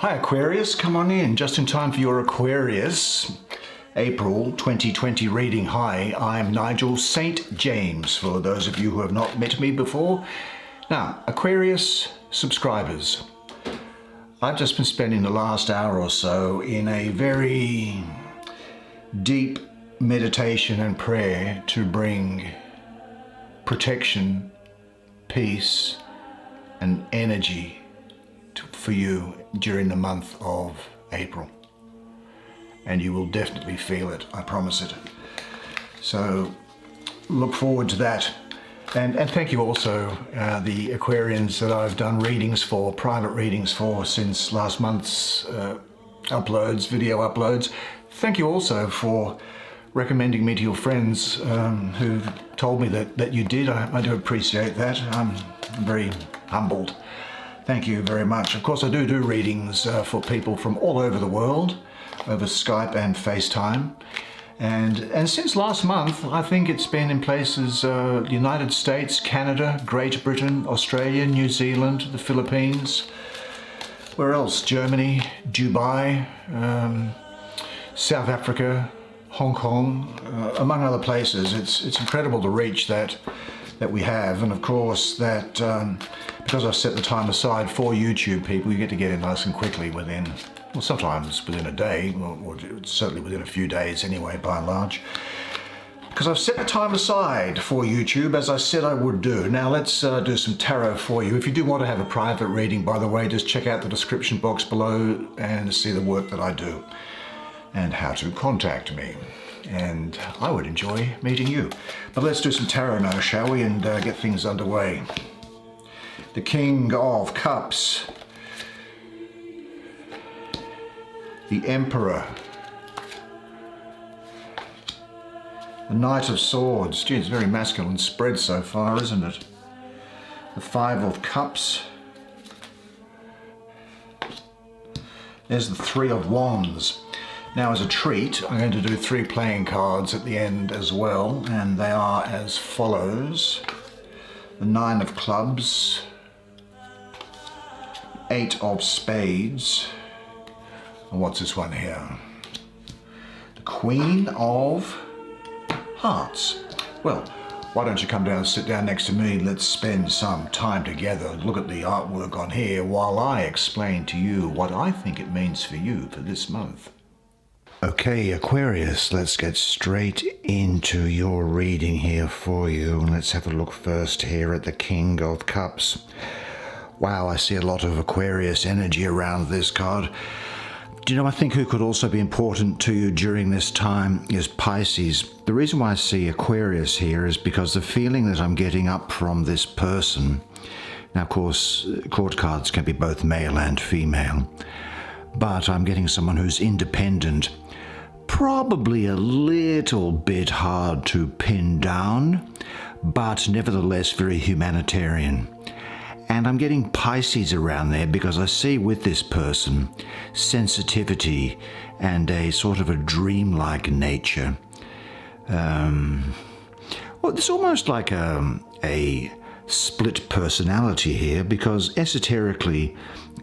Hi Aquarius, come on in, just in time for your Aquarius April 2020 reading. Hi, I'm Nigel Saint James, for those of you who have not met me before. Now, Aquarius subscribers, I've just been spending the last hour or so in a very deep meditation and prayer to bring protection, peace, and energy for you during the month of April. And you will definitely feel it, I promise it. So look forward to that. And thank you also, the Aquarians that I've done readings for, private readings for since last month's video uploads. Thank you also for recommending me to your friends who told me that you did. I do appreciate that. I'm very humbled. Thank you very much. Of course, I do readings for people from all over the world over Skype and FaceTime. And since last month, I think it's been in places, the United States, Canada, Great Britain, Australia, New Zealand, the Philippines, where else? Germany, Dubai, South Africa, Hong Kong, among other places. It's incredible the reach that we have. And of course that, because I've set the time aside for YouTube people, you get to get in nice and quickly within, well, sometimes within a day, or certainly within a few days anyway, by and large. Because I've set the time aside for YouTube, as I said I would do. Now let's do some tarot for you. If you do want to have a private reading, by the way, just check out the description box below and see the work that I do and how to contact me. And I would enjoy meeting you. But let's do some tarot now, shall we, and get things underway. The King of Cups, the Emperor, the Knight of Swords. Gee, it's very masculine spread so far, isn't it? The Five of Cups. There's the Three of Wands. Now, as a treat, I'm going to do 3 playing cards at the end as well, and they are as follows. The Nine of Clubs, 8 of Spades, and what's this one here? The Queen of Hearts. Well, why don't you come down and sit down next to me? Let's spend some time together. Look at the artwork on here while I explain to you what I think it means for you for this month. Okay, Aquarius, let's get straight into your reading here for you. Let's have a look first here at the King of Cups. Wow, I see a lot of Aquarius energy around this card. Do you know, I think who could also be important to you during this time is Pisces. The reason why I see Aquarius here is because the feeling that I'm getting up from this person, now of course, court cards can be both male and female, but I'm getting someone who's independent, probably a little bit hard to pin down, but nevertheless very humanitarian. And I'm getting Pisces around there because I see with this person sensitivity and a sort of a dreamlike nature. Well, it's almost like a split personality here, because esoterically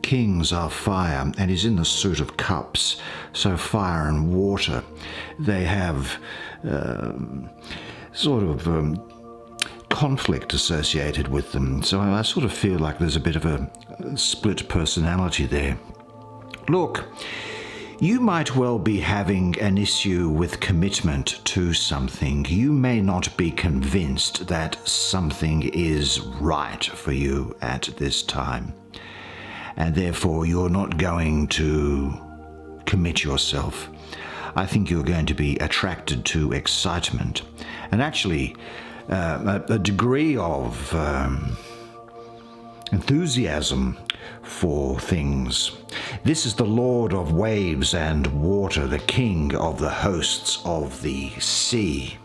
kings are fire and he's in the suit of cups, so fire and water, they have sort of conflict associated with them. So I sort of feel like there's a bit of a split personality there. Look, you might well be having an issue with commitment to something. You may not be convinced that something is right for you at this time, and therefore you're not going to commit yourself. I think you're going to be attracted to excitement and actually a degree of enthusiasm for things. This is the Lord of waves and water, the King of the hosts of the sea.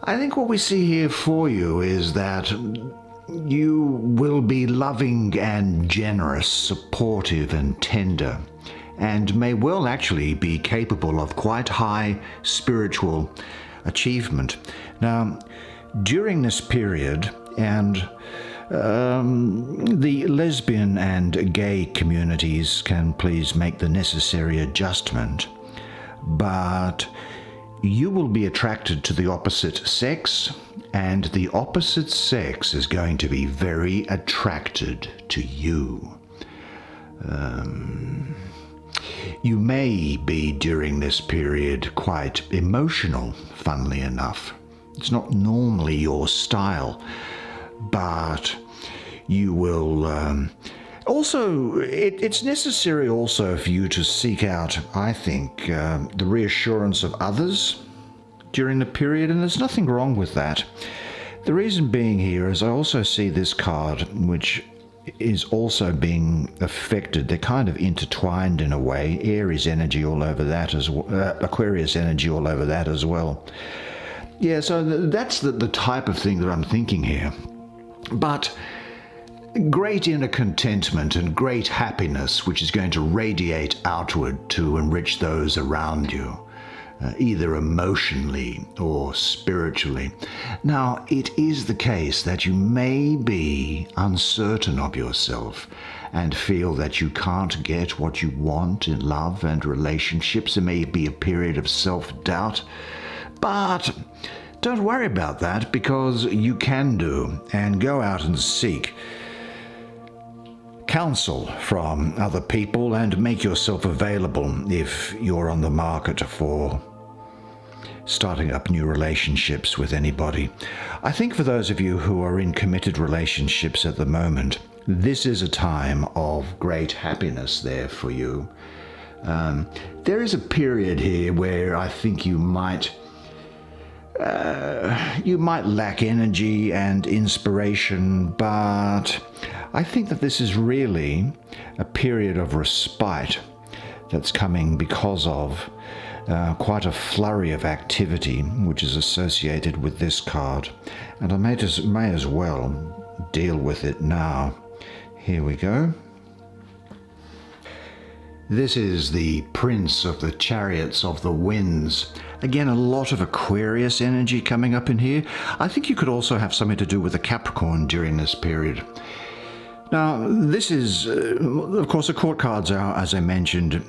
I think what we see here for you is that you will be loving and generous, supportive and tender, and may well actually be capable of quite high spiritual achievement. Now, during this period, and The lesbian and gay communities can please make the necessary adjustment, but you will be attracted to the opposite sex, and the opposite sex is going to be very attracted to you. You may be, during this period, quite emotional, funnily enough. It's not normally your style, but you will also, it's necessary also for you to seek out, I think, the reassurance of others during the period, and there's nothing wrong with that. The reason being here is I also see this card, which is also being affected. They're kind of intertwined in a way. Aries energy all over that as well, Aquarius energy all over that as well. Yeah, so that's the type of thing that I'm thinking here. But great inner contentment and great happiness, which is going to radiate outward to enrich those around you, either emotionally or spiritually. Now, it is the case that you may be uncertain of yourself and feel that you can't get what you want in love and relationships. There may be a period of self-doubt, but don't worry about that, because you can do and go out and seek counsel from other people and make yourself available if you're on the market for starting up new relationships with anybody. I think for those of you who are in committed relationships at the moment, this is a time of great happiness there for you. There is a period here where I think you might lack energy and inspiration, but I think that this is really a period of respite that's coming because of quite a flurry of activity which is associated with this card, and I may as well deal with it now. Here we go. This is the Prince of the Chariots of the Winds. Again, a lot of Aquarius energy coming up in here. I think you could also have something to do with the Capricorn during this period. Now, this is, of course, the court cards are, as I mentioned,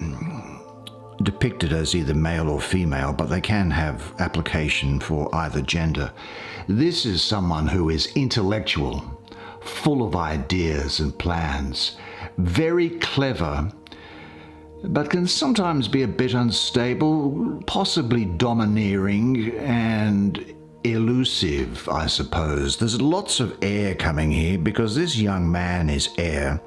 depicted as either male or female, but they can have application for either gender. This is someone who is intellectual, full of ideas and plans, very clever, but can sometimes be a bit unstable, possibly domineering and elusive, I suppose. There's lots of air coming here because this young man is air,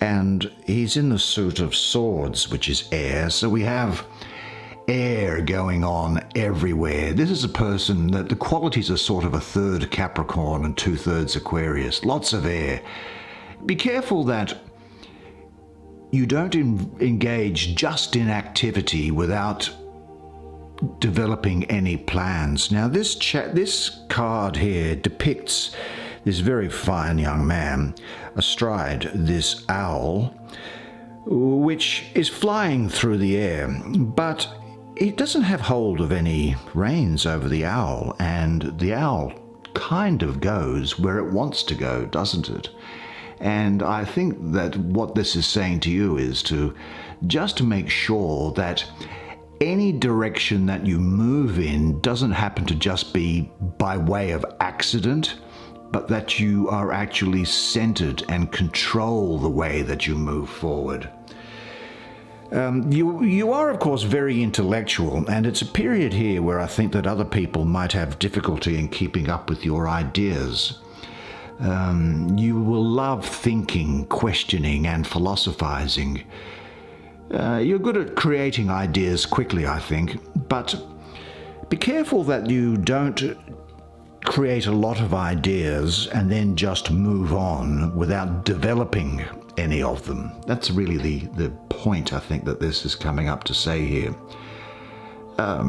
and he's in the suit of swords, which is air, so we have air going on everywhere. This is a person that the qualities are sort of a third Capricorn and 2/3 Aquarius. Lots of air. Be careful that you don't engage just in activity without developing any plans. Now, this card here depicts this very fine young man astride this owl, which is flying through the air, but it doesn't have hold of any reins over the owl, and the owl kind of goes where it wants to go, doesn't it? And I think that what this is saying to you is to just make sure that any direction that you move in doesn't happen to just be by way of accident, but that you are actually centered and control the way that you move forward. You are, of course, very intellectual, and it's a period here where I think that other people might have difficulty in keeping up with your ideas. You will love thinking, questioning, and philosophizing. You're good at creating ideas quickly, I think, but be careful that you don't create a lot of ideas and then just move on without developing any of them. That's really the point, I think, that this is coming up to say here.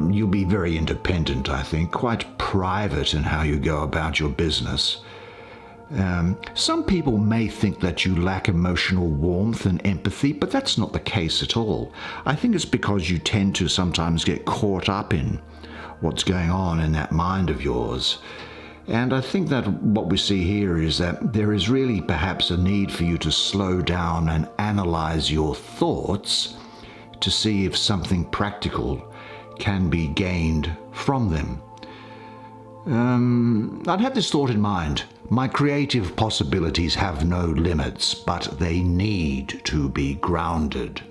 You'll be very independent, I think, quite private in how you go about your business. Some people may think that you lack emotional warmth and empathy, but that's not the case at all. I think it's because you tend to sometimes get caught up in what's going on in that mind of yours. And I think that what we see here is that there is really perhaps a need for you to slow down and analyze your thoughts to see if something practical can be gained from them. I'd had this thought in mind. My creative possibilities have no limits, but they need to be grounded.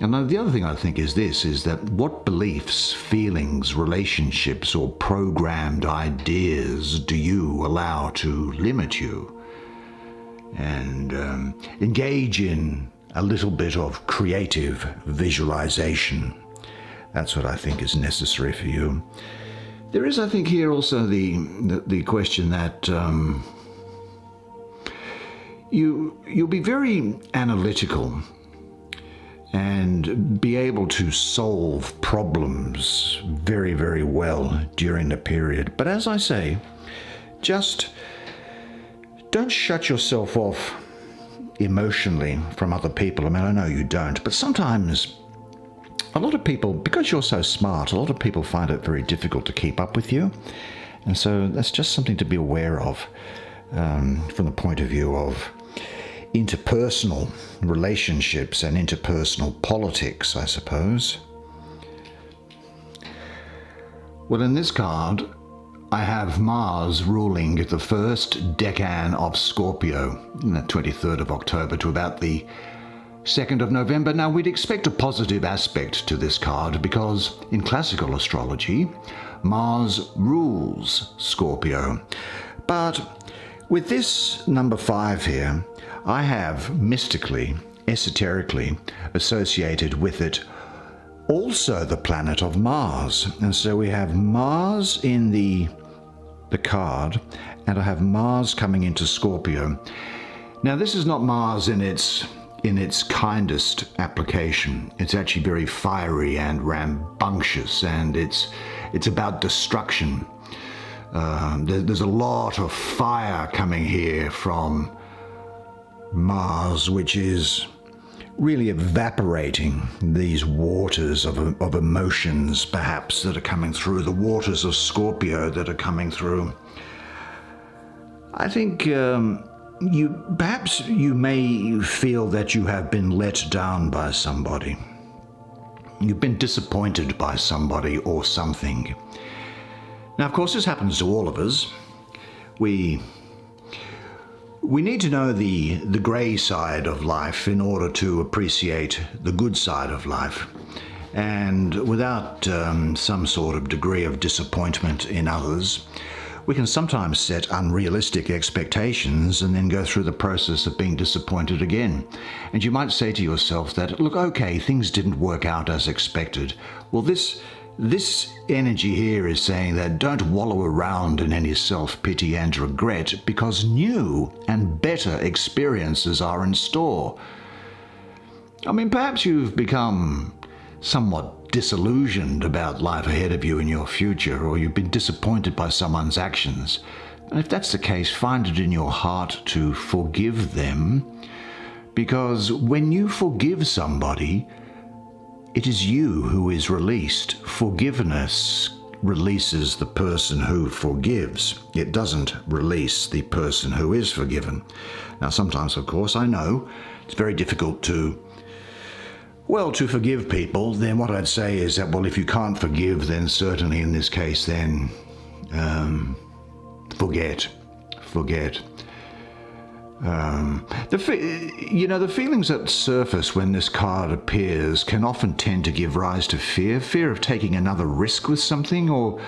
And the other thing I think is this, is that what beliefs, feelings, relationships, or programmed ideas do you allow to limit you? And engage in a little bit of creative visualization. That's what I think is necessary for you. There is, I think, here also the question that you'll be very analytical and be able to solve problems very, very well during the period. But as I say, just don't shut yourself off emotionally from other people. I mean, I know you don't, but sometimes a lot of people, because you're so smart, a lot of people find it very difficult to keep up with you. And so that's just something to be aware of from the point of view of interpersonal relationships and interpersonal politics, I suppose. Well, in this card, I have Mars ruling the first decan of Scorpio, the 23rd of October to about the 2nd of November. Now, we'd expect a positive aspect to this card because in classical astrology, Mars rules Scorpio. But with this number 5 here, I have mystically, esoterically associated with it also the planet of Mars. And so we have Mars in the card, and I have Mars coming into Scorpio. Now, this is not Mars in its kindest application. It's actually very fiery and rambunctious, and it's about destruction. There's a lot of fire coming here from Mars, which is really evaporating these waters of emotions, perhaps, that are coming through, the waters of Scorpio that are coming through. I think you may feel that you have been let down by somebody. You've been disappointed by somebody or something. Now, of course, this happens to all of us. We need to know the grey side of life in order to appreciate the good side of life. And without some sort of degree of disappointment in others, we can sometimes set unrealistic expectations and then go through the process of being disappointed again. And you might say to yourself that, look, okay, things didn't work out as expected. Well, this energy here is saying that don't wallow around in any self-pity and regret, because new and better experiences are in store. I mean, perhaps you've become somewhat disillusioned about life ahead of you in your future, or you've been disappointed by someone's actions. And if that's the case, find it in your heart to forgive them, because when you forgive somebody, it is you who is released. Forgiveness releases the person who forgives. It doesn't release the person who is forgiven. Now, sometimes, of course, I know it's very difficult to forgive people. Then what I'd say is that, well, if you can't forgive, then certainly in this case, then forget. The feelings that surface when this card appears can often tend to give rise to fear of taking another risk with something, or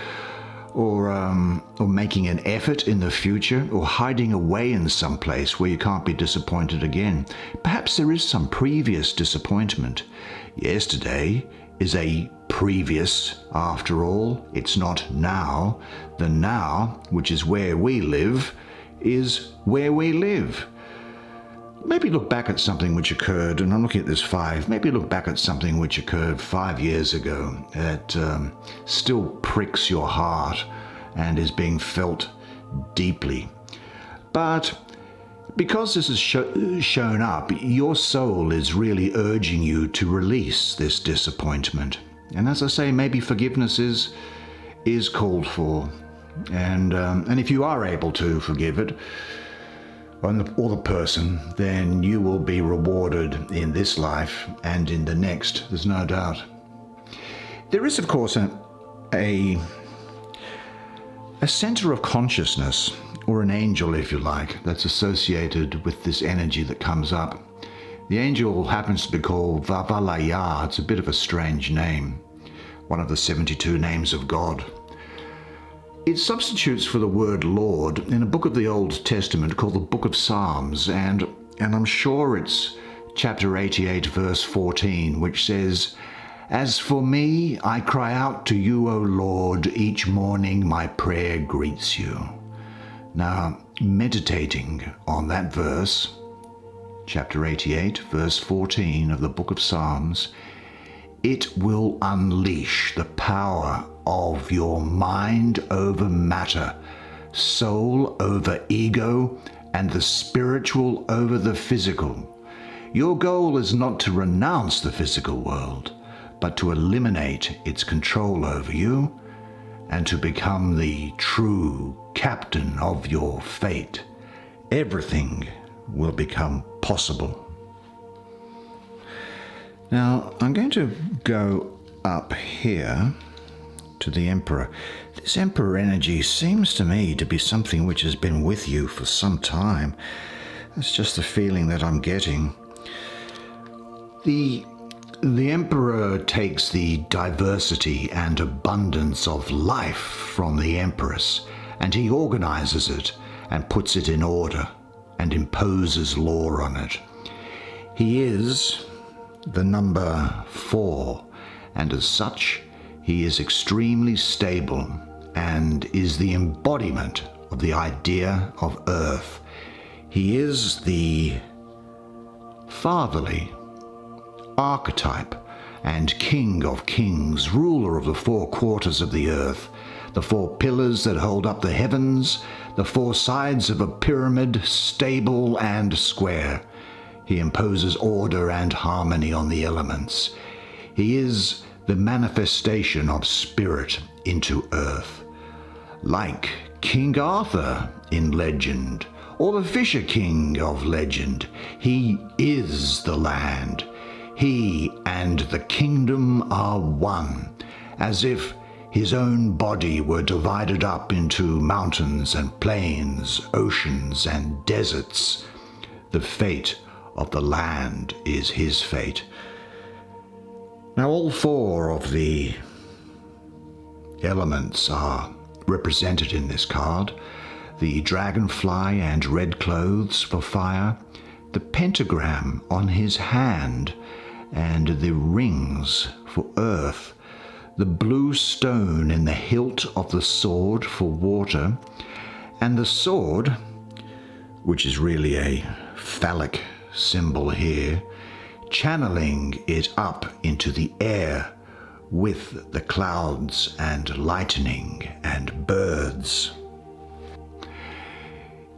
making an effort in the future, or hiding away in some place where you can't be disappointed again. Perhaps there is some previous disappointment. Yesterday is a previous, after all. It's not now. The now, which is where we live, is where we live. Maybe look back at something which occurred, and I'm looking at this 5, maybe look back at something which occurred 5 years ago that still pricks your heart and is being felt deeply. But because this has shown up, your soul is really urging you to release this disappointment. And as I say, maybe forgiveness is called for. And if you are able to forgive it, or the person, then you will be rewarded in this life and in the next, there's no doubt. There is, of course, a center of consciousness, or an angel, if you like, that's associated with this energy that comes up. The angel happens to be called Vavalaya. It's a bit of a strange name, one of the 72 names of God. It substitutes for the word Lord in a book of the Old Testament called the Book of Psalms, and I'm sure it's chapter 88, verse 14, which says, "As for me, I cry out to you, O Lord, each morning my prayer greets you." Now, meditating on that verse, chapter 88, verse 14 of the Book of Psalms, it will unleash the power of your mind over matter, soul over ego, and the spiritual over the physical. Your goal is not to renounce the physical world, but to eliminate its control over you and to become the true captain of your fate. Everything will become possible. Now, I'm going to go up here to the Emperor. This Emperor energy seems to me to be something which has been with you for some time. That's just the feeling that I'm getting. The Emperor takes the diversity and abundance of life from the Empress, and he organizes it and puts it in order and imposes law on it. He is the number 4, and as such, he is extremely stable and is the embodiment of the idea of Earth. He is the fatherly archetype and king of kings, ruler of the 4 quarters of the earth, the 4 pillars that hold up the heavens, the 4 sides of a pyramid, stable and square. He imposes order and harmony on the elements. He is the manifestation of spirit into earth. Like King Arthur in legend, or the Fisher King of legend, he is the land. He and the kingdom are one, as if his own body were divided up into mountains and plains, oceans and deserts. The fate of the land is his fate. Now, all 4 of the elements are represented in this card. The dragonfly and red clothes for fire, the pentagram on his hand, and the rings for earth, the blue stone in the hilt of the sword for water, and the sword, which is really a phallic symbol here, channeling it up into the air with the clouds and lightning and birds.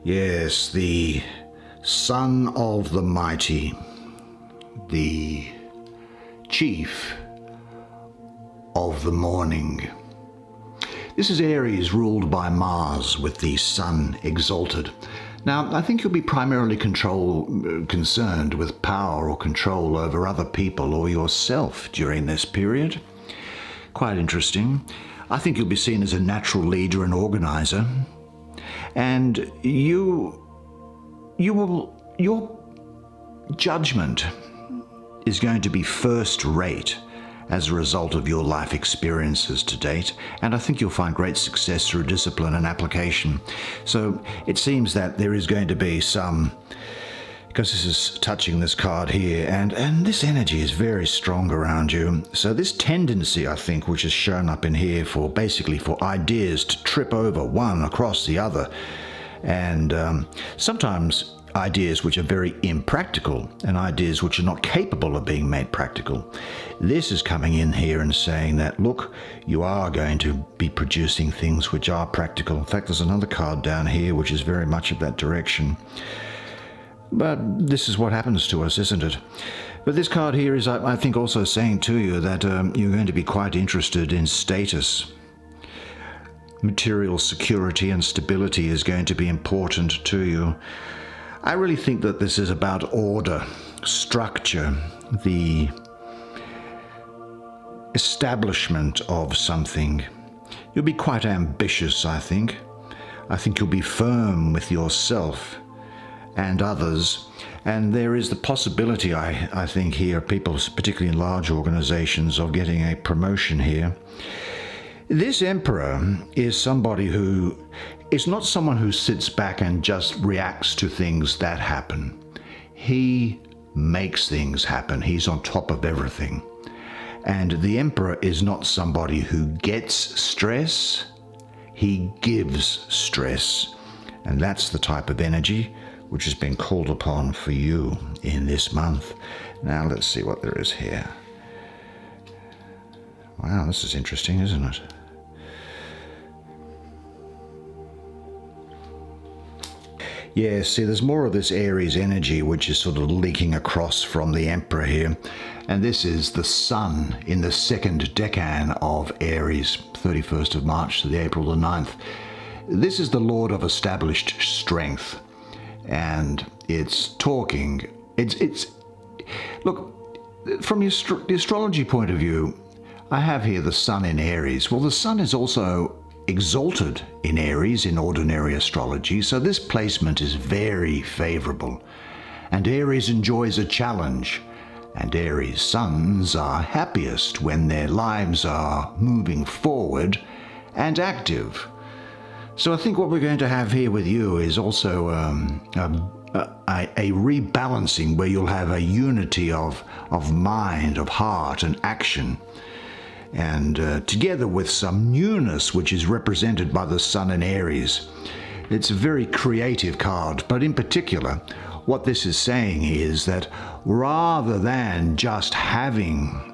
Yes, the son of the mighty, the chief of the morning. This is Aries, ruled by Mars, with the sun exalted. Now, I think you'll be primarily concerned with power or control over other people or yourself during this period. Quite interesting. I think you'll be seen as a natural leader and organizer. And your judgment is going to be first rate as a result of your life experiences to date, and I think you'll find great success through discipline and application. So it seems that there is going to be some, because this is touching this card here, and this energy is very strong around you. So this tendency, I think, which is shown up in here for basically for ideas to trip over one across the other, and sometimes ideas which are very impractical and ideas which are not capable of being made practical. This is coming in here and saying that, look, you are going to be producing things which are practical. In fact, there's another card down here which is very much of that direction. But this is what happens to us, isn't it? But this card here is, I think, also saying to you that you're going to be quite interested in status. material security and stability is going to be important to you. I really think that this is about order, structure, the establishment of something. You'll be quite ambitious, I think. I think you'll be firm with yourself and others. And there is the possibility, I think here, people, particularly in large organizations, of getting a promotion here. This emperor is somebody who is not someone who sits back and just reacts to things that happen. He makes things happen. He's on top of everything. And the emperor is not somebody who gets stress. He gives stress. And that's the type of energy which has been called upon for you in this month. Now let's see what there is here. Wow, this is interesting, isn't it? Yeah, see, there's more of this Aries energy which is sort of leaking across from the Emperor here. And this is the Sun in the second decan of Aries, 31st of March to the April the 9th. This is the Lord of established strength. And it's talking, look, from the astrology point of view, I have here the Sun in Aries. Well, the Sun is also exalted in Aries in ordinary astrology, so this placement is very favorable. And Aries enjoys a challenge, and Aries suns are happiest when their lives are moving forward and active. So I think what we're going to have here with you is also a rebalancing where you'll have a unity of mind, of heart and action. And together with some newness which is represented by the Sun in Aries. It's a very creative card, but in particular, what this is saying is that rather than just having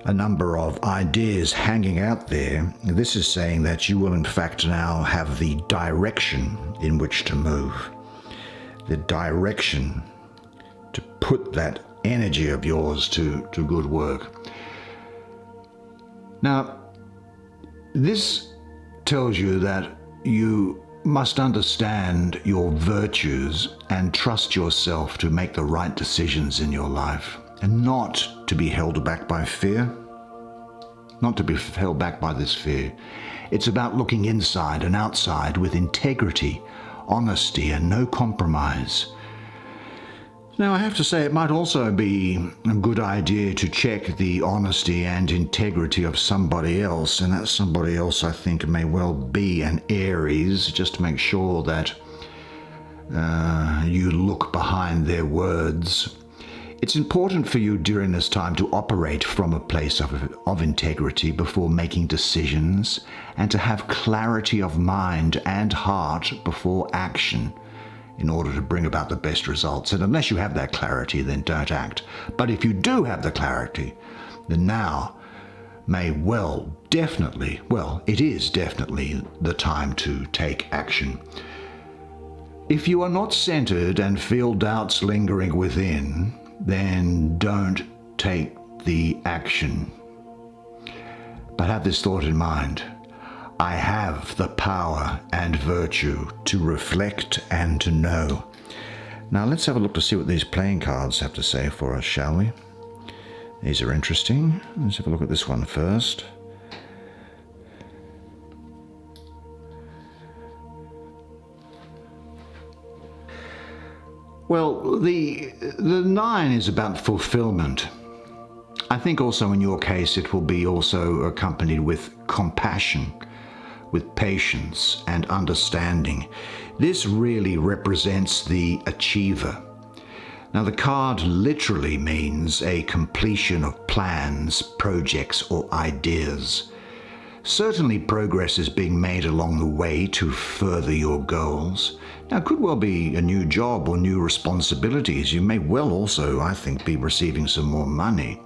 a number of ideas hanging out there, this is saying that you will in fact now have the direction in which to move. The direction to put that energy of yours to good work. Now, this tells you that you must understand your virtues and trust yourself to make the right decisions in your life, and not to be held back by fear, not to be held back by this fear. It's about looking inside and outside with integrity, honesty, and no compromise. Now, I have to say it might also be a good idea to check the honesty and integrity of somebody else, and that somebody else I think may well be an Aries, just to make sure that you look behind their words. It's important for you during this time to operate from a place of integrity before making decisions, and to have clarity of mind and heart before action, in order to bring about the best results. And unless you have that clarity, then don't act. But if you do have the clarity, then now may it is definitely the time to take action. If you are not centered and feel doubts lingering within, then don't take the action. But have this thought in mind: I have the power and virtue to reflect and to know. Now let's have a look to see what these playing cards have to say for us, shall we? These are interesting. Let's have a look at this one first. Well, the 9 is about fulfillment. I think also in your case it will be also accompanied with compassion, with patience and understanding. This really represents the achiever. Now, the card literally means a completion of plans, projects, or ideas. Certainly progress is being made along the way to further your goals. Now, it could well be a new job or new responsibilities. You may well also, I think, be receiving some more money.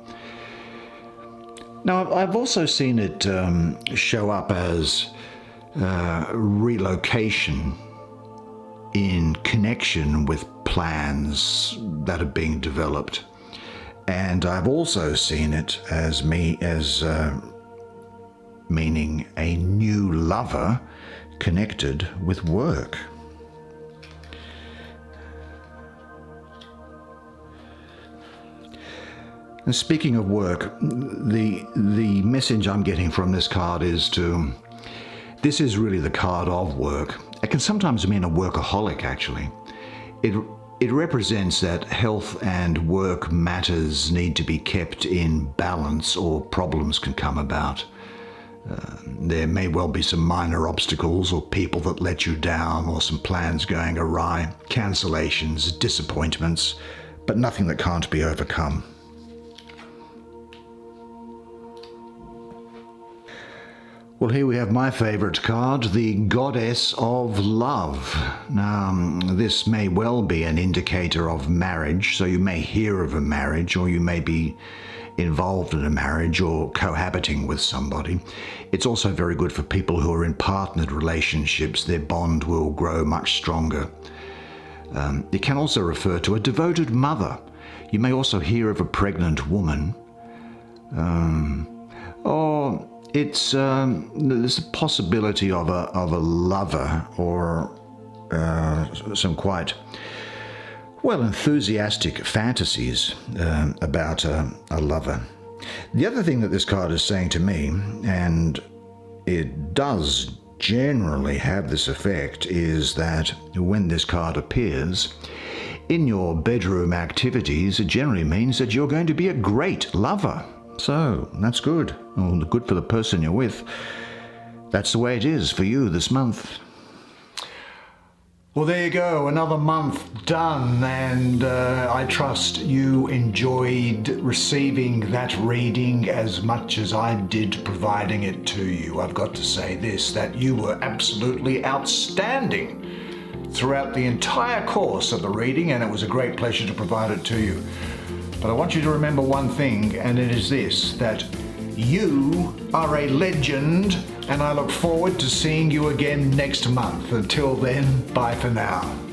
Now, I've also seen it show up as relocation in connection with plans that are being developed. And I've also seen it as meaning a new lover connected with work. And speaking of work, the message I'm getting from this card is this is really the card of work. It can sometimes mean a workaholic, actually. It represents that health and work matters need to be kept in balance or problems can come about. There may well be some minor obstacles or people that let you down or some plans going awry, cancellations, disappointments, but nothing that can't be overcome. Well, here we have my favorite card, the Goddess of Love. Now, this may well be an indicator of marriage, so you may hear of a marriage, or you may be involved in a marriage or cohabiting with somebody. It's also very good for people who are in partnered relationships. Their bond will grow much stronger. It can also refer to a devoted mother. You may also hear of a pregnant woman. Or there's a possibility of a lover or some quite enthusiastic fantasies about a lover. The other thing that this card is saying to me, and it does generally have this effect, is that when this card appears in your bedroom activities, it generally means that you're going to be a great lover. So that's good. Well, good for the person you're with. That's the way it is for you this month. Well, there you go, another month done, and I trust you enjoyed receiving that reading as much as I did providing it to you. I've got to say this, that you were absolutely outstanding throughout the entire course of the reading, and it was a great pleasure to provide it to you. But I want you to remember one thing, and it is this, that you are a legend, and I look forward to seeing you again next month. Until then, bye for now.